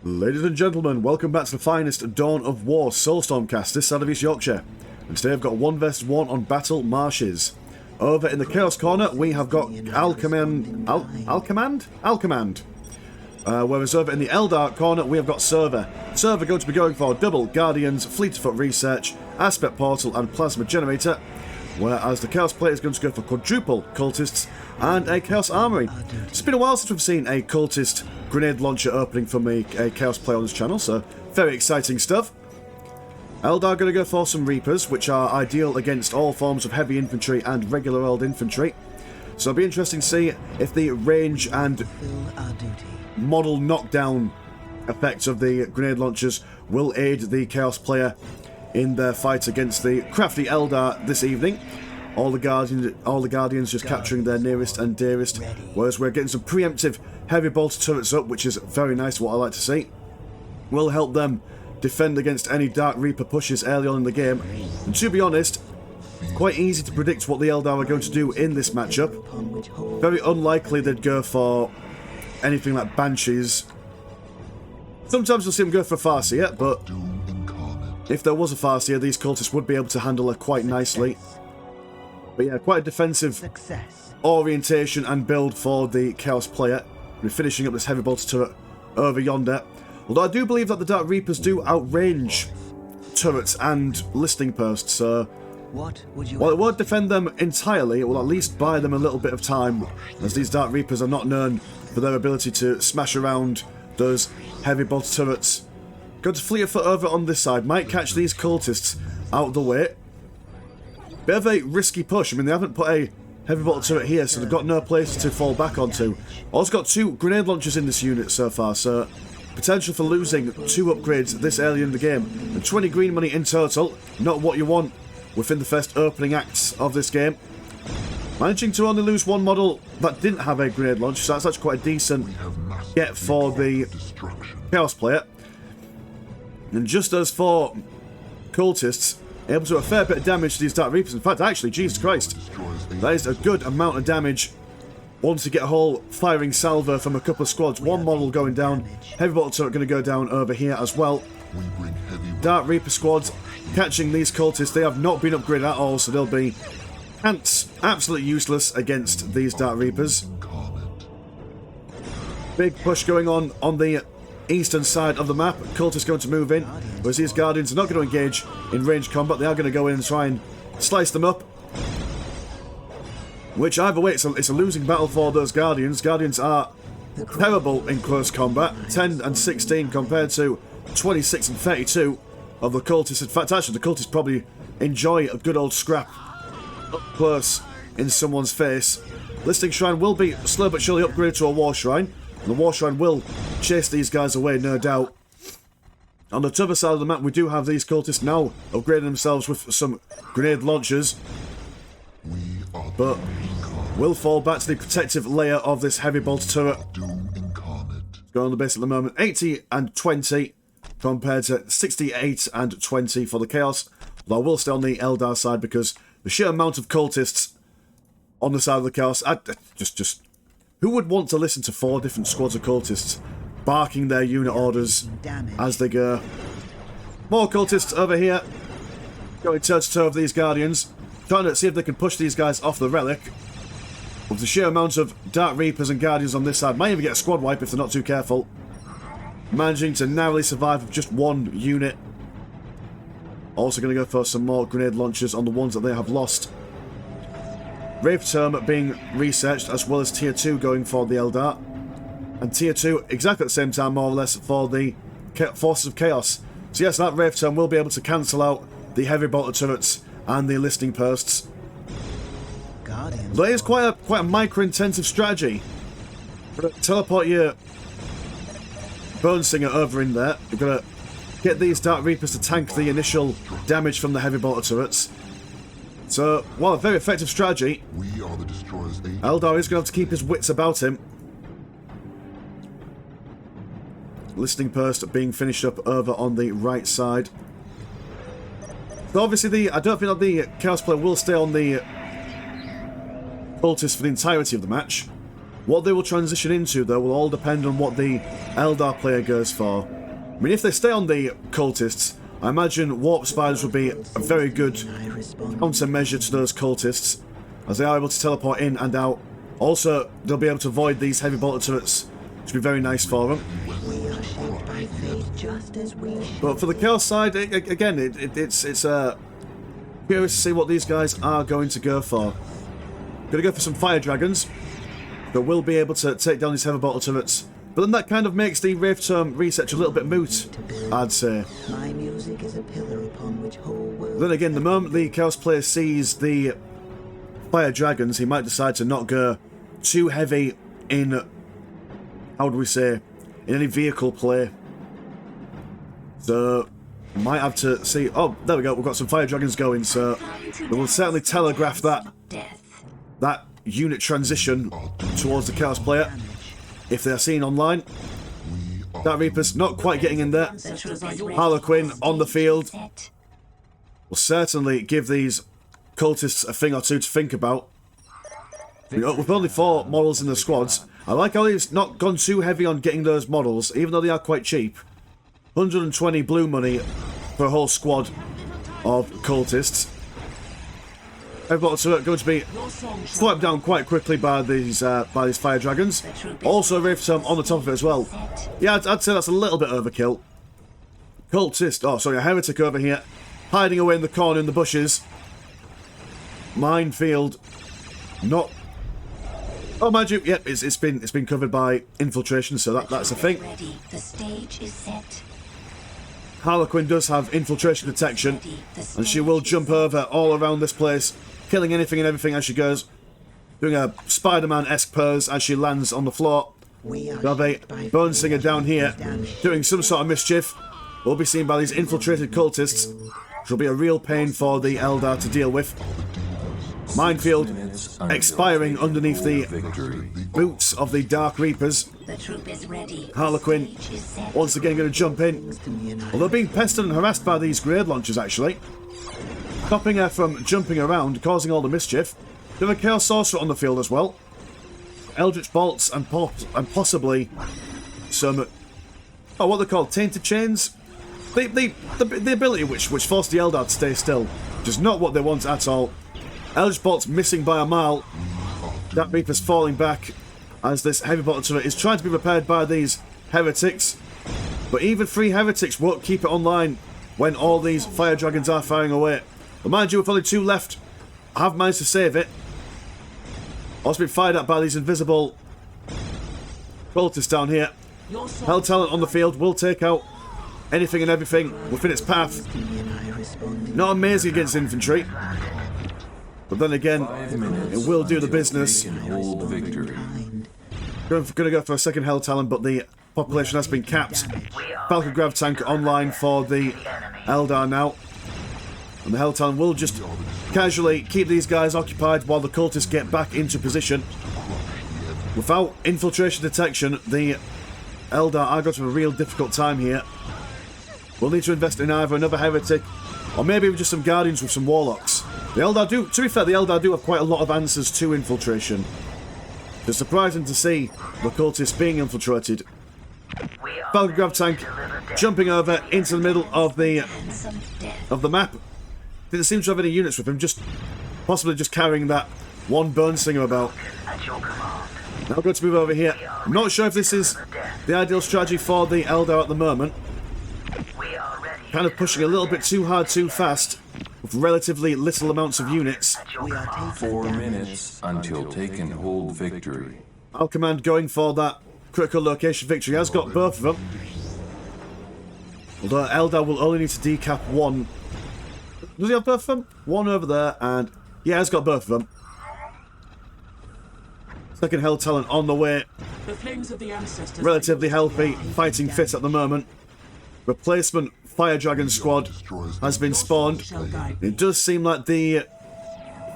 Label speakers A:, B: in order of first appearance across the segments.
A: Ladies and gentlemen, welcome back to the finest Dawn of War Soulstorm cast this side of East Yorkshire. And today I've got 1 vs 1 on Battle Marshes. Over in the Chaos corner we have got Alkimand. Whereas over in the Eldar corner we have got SOVA. SOVA going to be going for double Guardians, Fleet of Foot Research, Aspect Portal and Plasma Generator. Whereas the Chaos player is going to go for quadruple Cultists and a Chaos Armory. It's been a while since we've seen a Cultist grenade launcher opening from a Chaos player on this channel, so very exciting stuff. Eldar going to go for some Reapers, which are ideal against all forms of heavy infantry and regular old infantry. So it'll be interesting to see if the range and model knockdown effects of the grenade launchers will aid the Chaos player in their fight against the crafty Eldar this evening. All the Guardians just capturing their nearest and dearest, whereas we're getting some preemptive heavy bolter turrets up, which is very nice, what I like to see. Will help them defend against any Dark Reaper pushes early on in the game. And to be honest, quite easy to predict what the Eldar are going to do in this matchup. Very unlikely they'd go for anything like Banshees. Sometimes you'll see them go for Farseer, but if there was a Farseer, these cultists would be able to handle her quite nicely. But yeah, quite a defensive orientation and build for the Chaos player. We're finishing up this heavy bolter turret over yonder. Although I do believe that the Dark Reapers do outrange turrets and listing posts, so while it won't defend them entirely, it will at least buy them a little bit of time, as these Dark Reapers are not known for their ability to smash around those heavy bolter turrets. Going to Fleet of Foot over on this side, might catch these cultists out of the way. Bit of a risky push. I mean, they haven't put a heavy bolter turret here, so they've got no place to fall back onto. Also got 2 grenade launchers in this unit so far, so potential for losing 2 upgrades this early in the game. And 20 green money in total, not what you want within the first opening acts of this game. Managing to only lose 1 model that didn't have a grenade launch, so that's actually quite a decent get for the Chaos player. And just as for cultists, able to do a fair bit of damage to these Dark Reapers. In fact, actually, Jesus Christ, that is a good amount of damage once you get a whole firing salvo from a couple of squads. 1 model going down, heavy bolter turret going to go down over here as well. Dark Reaper squads catching these cultists. They have not been upgraded at all, so they'll be ants, absolutely useless against these Dark Reapers. Big push going on the eastern side of the map. Cultists going to move in, whereas these Guardians are not going to engage in range combat. They are going to go in and try and slice them up. Which, either way, it's a losing battle for those Guardians. Guardians are terrible in close combat. 10 and 16 compared to 26 and 32 of the Cultists. In fact, actually, the Cultists probably enjoy a good old scrap up close in someone's face. Listing Shrine will be slow but surely upgraded to a War Shrine. And the War Shrine will chase these guys away, no doubt. On the other side of the map, we do have these cultists now upgrading themselves with some grenade launchers. But will fall back to the protective layer of this heavy bolter turret. Going on the base at the moment, 80 and 20 compared to 68 and 20 for the Chaos. Though I will stay on the Eldar side because the sheer amount of cultists on the side of the Chaos, who would want to listen to 4 different squads of cultists barking their unit orders as they go? More cultists over here, going toe-to-toe with these Guardians, trying to see if they can push these guys off the relic. With the sheer amount of Dark Reapers and Guardians on this side, might even get a squad wipe if they're not too careful. Managing to narrowly survive with just 1 unit. Also going to go for some more grenade launchers on the ones that they have lost. Wraith Term being researched, as well as Tier 2 going for the Eldar. And Tier 2 exactly at the same time, more or less, for the Forces of Chaos. So yes, that Wraith Term will be able to cancel out the heavy bolter turrets and the listing posts. Though it is quite a micro-intensive strategy. Teleport your Bone Singer over in there. You've got to get these Dark Reapers to tank the initial damage from the heavy bolter turrets. So, while a very effective strategy, Eldar is going to have to keep his wits about him. Listing post being finished up over on the right side. So obviously, I don't think that the Chaos player will stay on the cultists for the entirety of the match. What they will transition into, though, will all depend on what the Eldar player goes for. I mean, if they stay on the cultists, I imagine warp spiders would be a very good countermeasure to those cultists, as they are able to teleport in and out. Also, they'll be able to avoid these heavy bolter turrets, which would be very nice for them. But for the Chaos side, again, it's curious to see what these guys are going to go for. Going to go for some fire dragons that will be able to take down these heavy bolter turrets. But then that kind of makes the Wraith Tome research a little bit moot, I'd say.
B: My music is a pillar upon which whole world.
A: Then again, the moment the Chaos player sees the fire dragons, he might decide to not go too heavy in, how do we say, in any vehicle play. So, might have to see... Oh, there we go, we've got some fire dragons going, so we will certainly telegraph that unit transition towards the Chaos player. If they are seen online. Dark Reapers not quite getting in there. Harlequin on the field will certainly give these cultists a thing or two to think about. With only 4 models in the squads, I like how he's not gone too heavy on getting those models, even though they are quite cheap. 120 blue money for a whole squad of cultists. Everybody's going to be swiped down quite quickly by these fire dragons. Also, Wraith Tome on the top of it as well. Yeah, I'd say that's a little bit overkill. Cultist, oh sorry, a heretic over here, hiding away in the corner in the bushes. Minefield, not. Oh, mind you, yep, it's been covered by infiltration, so that's a thing.
C: The stage is set.
A: Harlequin does have infiltration detection, and she will jump over all around this place, killing anything and everything as she goes, doing a Spider-Man-esque pose as she lands on the floor. We have a Bone Singer down here, doing some sort of mischief. Will be seen by these infiltrated cultists, which will be a real pain for the Eldar to deal with. Minefield expiring underneath the boots of the Dark Reapers. Harlequin once again going to jump in, although being pestered and harassed by these grenade launchers actually, stopping her from jumping around, causing all the mischief. We have a Chaos Sorcerer on the field as well. Eldritch Bolts and possibly some, oh, what they're called, Tainted Chains? The ability which forced the Eldar to stay still, which is not what they want at all. Eldritch Bolts missing by a mile. That Reaper's falling back as this heavy bolter turret is trying to be repaired by these heretics. But even 3 heretics won't keep it online when all these fire dragons are firing away. But mind you, with only 2 left, I have managed to save it. Also been fired at by these invisible cultists down here. Hell Talent on the field will take out anything and everything within its path. Not amazing against infantry, but then again, it will do the business. Going to go for a second Hell Talon, but the population has been capped. Falcon Grav Tank online for the Eldar now. And the Hell Talon will just casually keep these guys occupied while the cultists get back into position. Without infiltration detection, the Eldar are going to have a real difficult time here. We'll need to invest in either another heretic, or maybe even just some guardians with some warlocks. The Eldar do, to be fair, the Eldar do have quite a lot of answers to infiltration. It's surprising to see the cultists being infiltrated. Falcon Grav Tank jumping over into the middle of the map. Didn't seem to have any units with him, possibly just carrying that one Bone Singer about. Now going to move over here. I'm not sure if this is the ideal strategy for the Eldar at the moment. Kind of pushing a little bit too hard, too fast, with relatively little amounts of units.
D: 4 minutes until take and hold victory.
A: Alkimand going for that critical location victory. He has got both of them. Although Eldar will only need to decap 1. Does he have both of them? 1 over there, and yeah, he's got both of them. Second Hell Talent on the way. Relatively healthy, fighting fit at the moment. Replacement Fire Dragon squad has been spawned. It does seem like the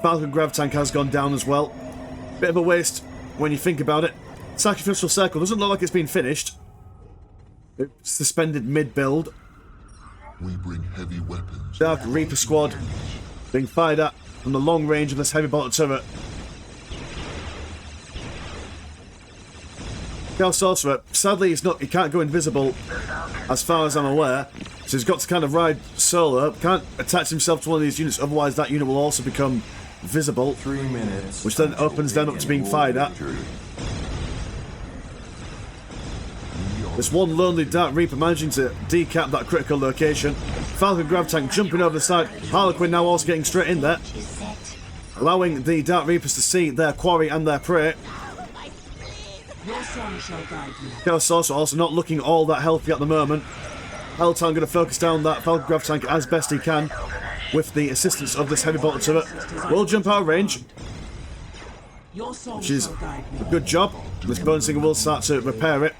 A: Falcon Grav Tank has gone down as well. Bit of a waste when you think about it. Sacrificial Circle doesn't look like it's been finished. It's suspended mid-build.
E: We bring heavy weapons.
A: Dark Reaper squad being fired at from the long range of this heavy bolter turret. Chaos Sorcerer, sadly, he can't go invisible as far as I'm aware, so he's got to kind of ride solo. Can't attach himself to one of these units, otherwise that unit will also become visible,
D: 3 minutes.
A: which then opens them up to being fired at. This one lonely Dark Reaper managing to decap that critical location. Falcon Grav Tank jumping over the side. Harlequin now also getting straight in there,
C: Is set.
A: allowing the Dark Reapers to see their quarry and their prey.
B: Your song shall guide you.
A: Chaos Sorcerer also not looking all that healthy at the moment. Helltown going to focus down that Falcon Grav Tank as best he can with the assistance of this heavy bolter turret. Will jump out of range,
B: Your song
A: which is
B: shall guide
A: a
B: me.
A: good job. This Bone Singer will start to repair it,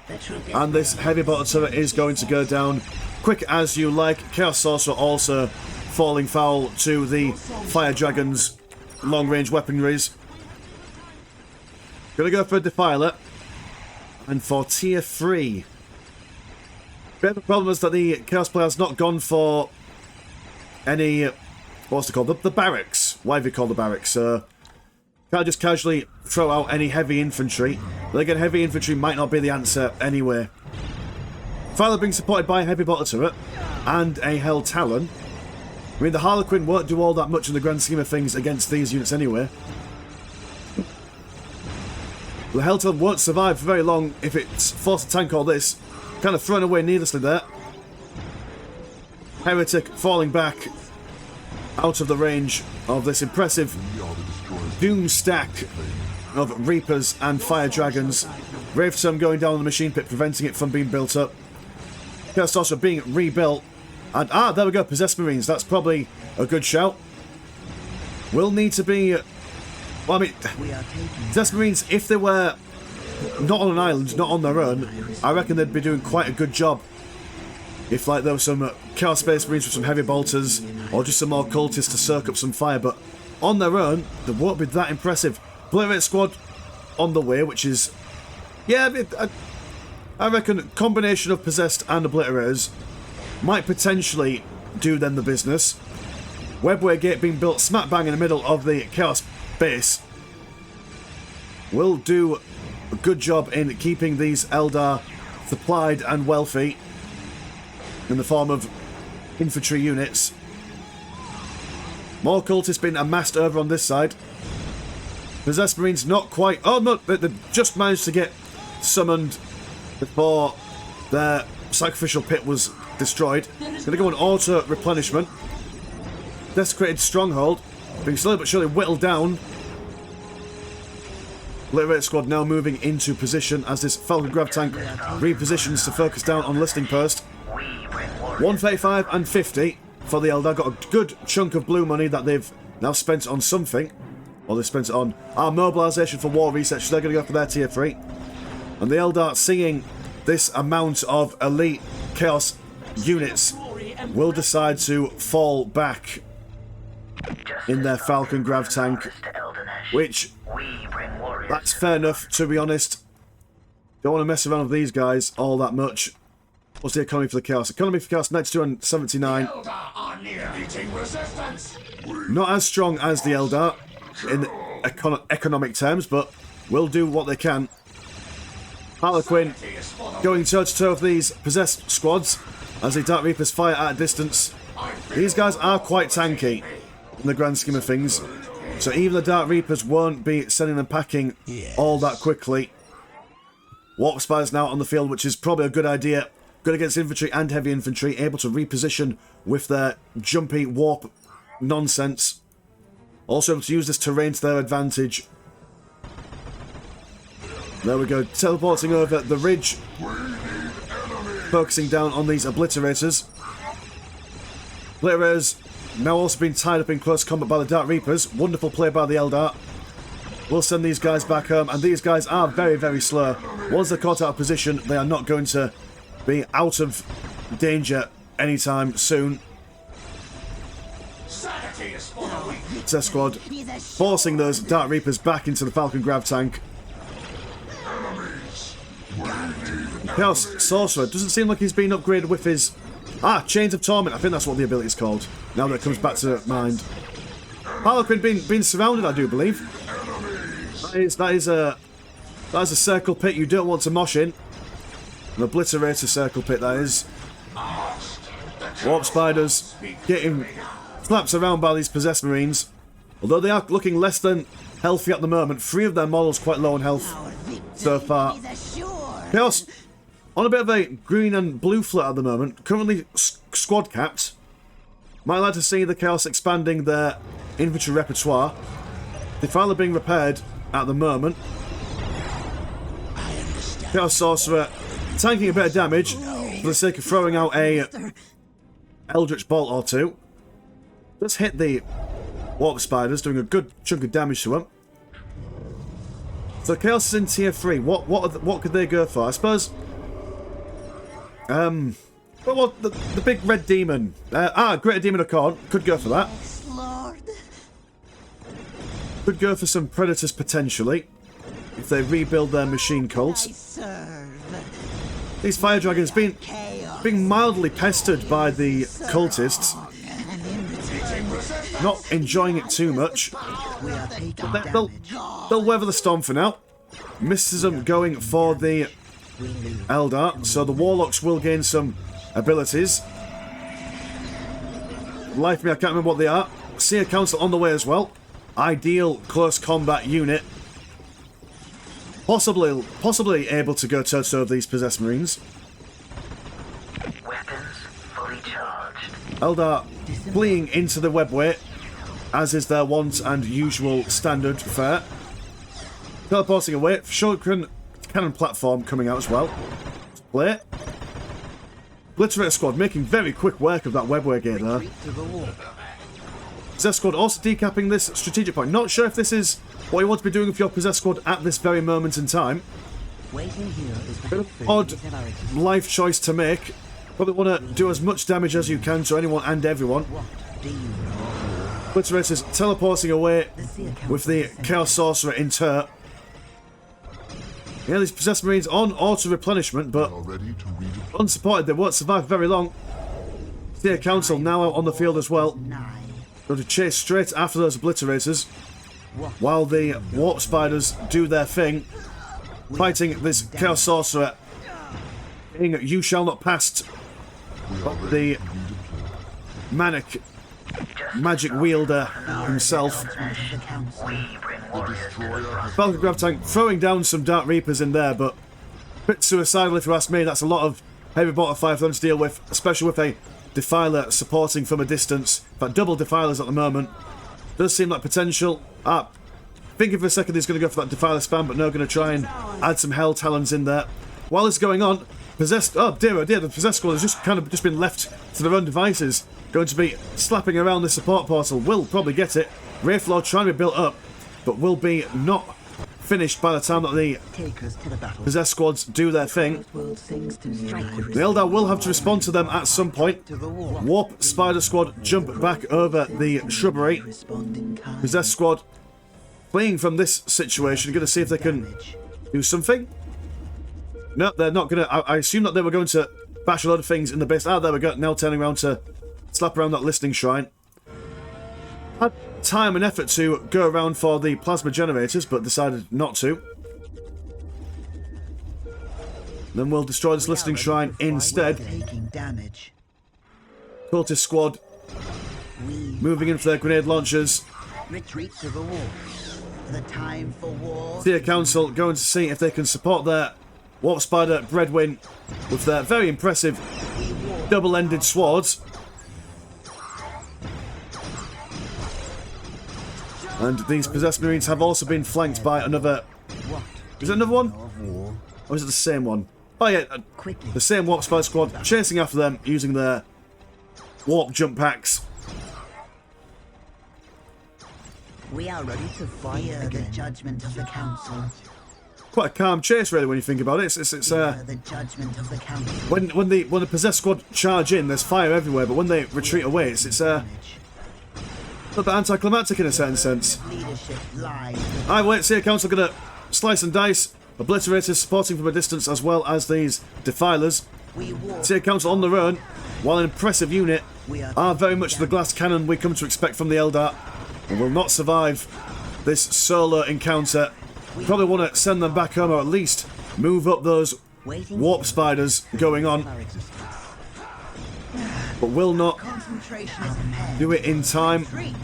A: and this heavy bolter turret is going to go down quick as you like. Chaos Sorcerer also falling foul to the Fire Dragon's long-range weaponries. Gonna go for a Defiler, and for tier 3. Bit of a problem is that the Chaos player has not gone for any, what's it called, the barracks. Why have you called the barracks? Can't just casually throw out any heavy infantry. But again, heavy infantry might not be the answer anyway. Finally being supported by a heavy bolter turret and a Hell Talon. I mean, the Harlequin won't do all that much in the grand scheme of things against these units anyway. The Hell Talon won't survive for very long if it's forced to tank all this. Kind of thrown away needlessly there. Heretic falling back out of the range of this impressive doom stack of Reapers and Fire Dragons. Ravetome going down on the machine pit, preventing it from being built up. Chaos Sorcerer being rebuilt. And, there we go, Possessed Marines. That's probably a good shout. Will need to be... Well, I mean, Possessed Marines, if they were not on an island, not on their own, I reckon they'd be doing quite a good job. If, like, there were some Chaos Space Marines with some heavy bolters, or just some more cultists to soak up some fire, but on their own, they won't be that impressive. Obliterate Squad on the way, which is... Yeah, I reckon combination of Possessed and Obliterators might potentially do them the business. Webway Gate being built smack bang in the middle of the Chaos base will do a good job in keeping these Eldar supplied and wealthy in the form of infantry units. More cultists being amassed over on this side. Possessed Marines not quite... Oh no, they just managed to get summoned before their sacrificial pit was destroyed. Going to go on auto replenishment. Desecrated Stronghold being slowly but surely whittled down. Obliterate Squad now moving into position as this Falcon Grav Tank repositions to focus down on Listing Post. 135 and 50 for the Eldar. Got a good chunk of blue money that they've now spent on something. Or they've spent it on our mobilisation for war research, so they're going to go for their tier 3. And the Eldar, seeing this amount of elite Chaos units, will decide to fall back in their Falcon Grav Tank, which, that's fair enough, to be honest. Don't want to mess around with these guys all that much. What's the economy for the Chaos? Economy for Chaos, 92 and 79. Not as strong as the Eldar in economic terms, but will do what they can. Harlequin going toe-to-toe with these Possessed Squads as the Dark Reapers fire at a distance. These guys are quite tanky in the grand scheme of things, so even the Dark Reapers won't be sending them packing all that quickly. Warp Spires now on the field, which is probably a good idea. Good against infantry and heavy infantry, able to reposition with their jumpy warp nonsense. Also able to use this terrain to their advantage. There we go, teleporting over the ridge, focusing down on these Obliterators. Obliterators now also being tied up in close combat by the Dark Reapers. Wonderful play by the Eldar. We'll send these guys back home, and these guys are very, very slow. Once they're caught out of position, they are not going to be out of danger anytime soon. Test Squad forcing those Dark Reapers back into the Falcon Grav Tank. Chaos Sorcerer doesn't seem like he's been upgraded with his... Chains of Torment. I think that's what the ability is called, now that it comes back to mind. Harlequin being surrounded, I do believe. That is That's a circle pit you don't want to mosh in. An obliterator circle pit, that is. Warp spiders getting slapped around by these possessed marines. Although they are looking less than healthy at the moment. 3 of their models quite low on health so far. Chaos on a bit of a green and blue flirt at the moment. Currently squad capped. Might like to see the Chaos expanding their infantry repertoire. They're finally being repaired at the moment. Chaos Sorcerer tanking a bit of damage for the sake of throwing out a Eldritch Bolt or 2. Let's hit the Warp Spiders, doing a good chunk of damage to them. So Chaos is in tier 3. What could they go for? I suppose. Well, the big red demon. Greater Demon of Khorne could go for that. Could go for some predators potentially if they rebuild their machine cults. These fire dragons being mildly pestered by the cultists. Not enjoying it too much. But they'll weather the storm for now. Mysticism going for the Eldar, so the Warlocks will gain some abilities. Life me, I can't remember what they are. Seer Council on the way as well. Ideal close combat unit. Possibly able to go toe-to-toe with these possessed marines.
F: Weapons fully charged.
A: Eldar fleeing into the webway, as is their wont and usual standard fare. Teleporting away. Shotgun cannon platform coming out as well. Play. Obliterator squad making very quick work of that webway gate there. Possessed squad also decapping this strategic point. Not sure if this is what you want to be doing with your possessed squad at this very moment in time. Bit of odd life choice to make. Probably want to do as much damage as you can to anyone and everyone. Obliterators teleporting away with the Chaos Sorcerer in tow. Yeah, these possessed marines on auto-replenishment, but unsupported, they won't survive very long. Seer Council now out on the field as well. Going to chase straight after those obliterators, while the Warp Spiders do their thing, fighting this Chaos Sorcerer. You shall not pass the manic magic wielder himself. Falcon Grav Tank throwing down some Dark Reapers in there, but a bit suicidal if you ask me. That's a lot of heavy mortar fire for them to deal with, especially with a Defiler supporting from a distance. In fact, double Defilers at the moment. Does seem like potential. Thinking for a second he's going to go for that Defiler spam, but no, going to try and add some Hell Talons in there. While this is going on, Possessed... Oh dear, the Possessed squad has just been left to their own devices. Going to be slapping around the support portal. Will probably get it. Wraithflord trying to be built up, but will be not finished by the time that the Possessed squads do their thing. The Eldar will have to respond to them at some point. Warp Spider squad jump back over the shrubbery. Possessed squad fleeing from this situation, going to see if they can do something. No, they're not going to. I assume that they were going to bash a lot of things in the base. There we go. Now turning around to slap around that listening shrine. Had time and effort to go around for the plasma generators, but decided not to. Then we'll destroy this listening shrine instead. Cultist squad moving in for their grenade launchers.
G: Retreat to the wall. The time for war.
A: Seer Council going to see if they can support their Warp Spider Breadwin with their very impressive double-ended swords. And these Possessed Marines have also been flanked by another... Is it another one? Or is it the same one? Oh yeah, the same Warp Spider squad chasing after them using their Warp Jump Packs.
G: We are ready to fire the judgment of the council.
A: Quite a calm chase, really, when you think about it. It's
G: the judgment of the council.
A: when the Possessed squad charge in, there's fire everywhere, but when they retreat away, it's a little bit anticlimactic in a certain sense. I wait, Seer Council gonna slice and dice. Obliterators supporting from a distance, as well as these Defilers. Seer Council on their own, while an impressive unit, are very much the glass cannon we come to expect from the Eldar, and will not survive this solo encounter Probably want to send them back home, or at least move up those warp spiders going on. But will not
G: Concentration is impaired.
A: do it in time.
G: Retreat.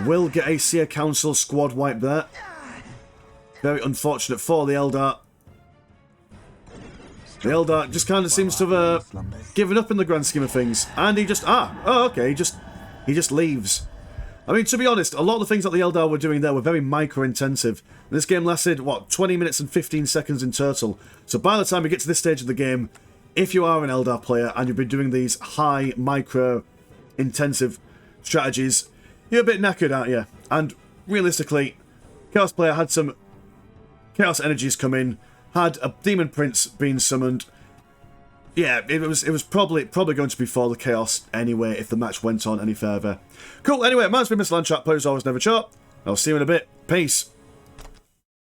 A: Will get a Seer Council squad wipe there. Very unfortunate for the Eldar. The Eldar just kind of seems to have given up in the grand scheme of things. And he just... okay, he just leaves. I mean, to be honest, a lot of the things that the Eldar were doing there were very micro-intensive. This game lasted, what, 20 minutes and 15 seconds in total. So by the time we get to this stage of the game, if you are an Eldar player and you've been doing these high, micro-intensive strategies, you're a bit knackered, aren't you? And realistically, Chaos player had some Chaos energies come in, had a Demon Prince being summoned. Yeah, it was probably going to be for the Chaos anyway if the match went on any further. Cool, anyway, mine's been Mr. Landtrap, players always never chart. I'll see you in a bit. Peace.